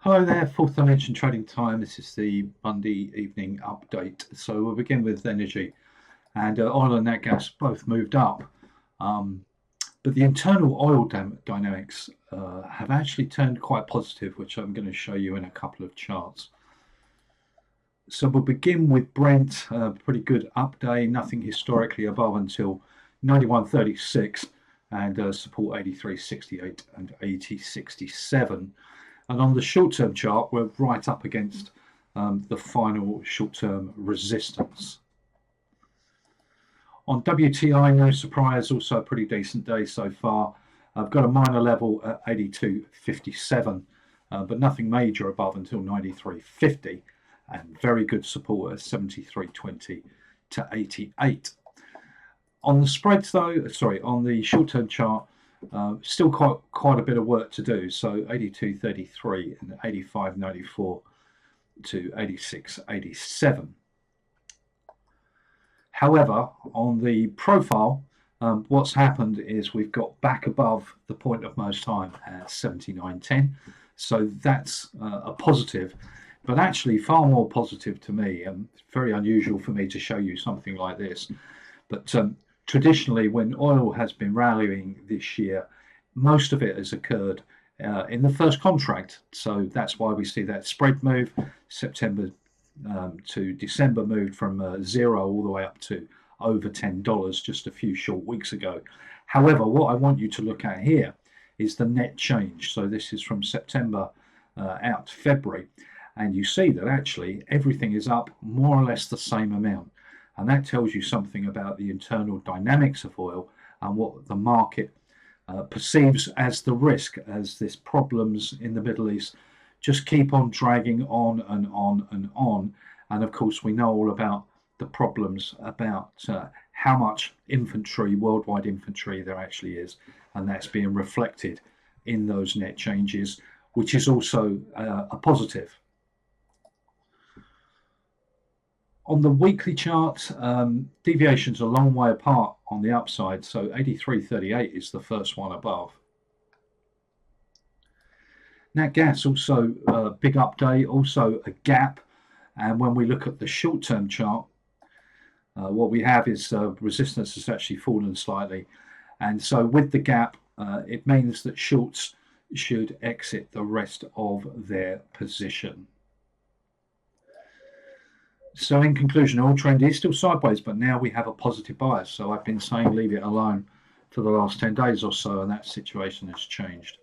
Hello there, Fourth Dimension Trading Time. This is the Monday evening update. So we'll begin with energy, and oil and nat gas both moved up, um, but the internal oil dynamics have actually turned quite positive, which I'm going to show you in a couple of charts. So we'll begin with Brent, pretty good up day, nothing historically above until 91.36 and support 83.68 and 80.67. And on the short-term chart, we're right up against the final short-term resistance. On WTI, no surprise, also a pretty decent day so far. I've got a minor level at 82.57, but nothing major above until 93.50, and very good support at 73.20 to 88. On the spreads though, on the short-term chart, still quite a bit of work to do. So 82.33 and 85.94 to 86.87. However, on the profile, what's happened is we've got back above the point of most time at 79.10. So that's a positive, but actually far more positive to me. Very unusual for me to show you something like this, but traditionally, when oil has been rallying this year, most of it has occurred in the first contract. So that's why we see that spread move. September to December moved from 0 all the way up to over $10 just a few short weeks ago. However, what I want you to look at here is the net change. So this is from September out to February. And you see that actually everything is up more or less the same amount. And that tells you something about the internal dynamics of oil and what the market perceives as the risk, as this problems in the Middle East just keep on dragging on and on and on. And of course, we know all about the problems about how much inventory, worldwide inventory, there actually is. And that's being reflected in those net changes, which is also a positive. On the weekly chart, deviations are a long way apart on the upside, so 83.38 is the first one above. Nat gas also a big up day, also a gap, and when we look at the short-term chart, what we have is resistance has actually fallen slightly, and so with the gap, it means that shorts should exit the rest of their position. So in conclusion, oil trend is still sideways, but now we have a positive bias. So I've been saying leave it alone for the last 10 days or so, and that situation has changed.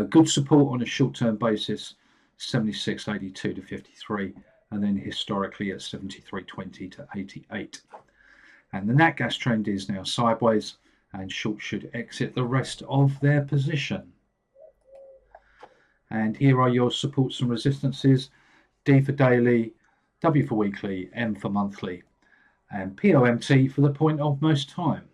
Good support on a short-term basis, 76.82 to 53, and then historically at 73.20 to 88. And the nat gas trend is now sideways, and short should exit the rest of their position. And here are your supports and resistances: D for daily, W for weekly, M for monthly, and POMT for the point of most time.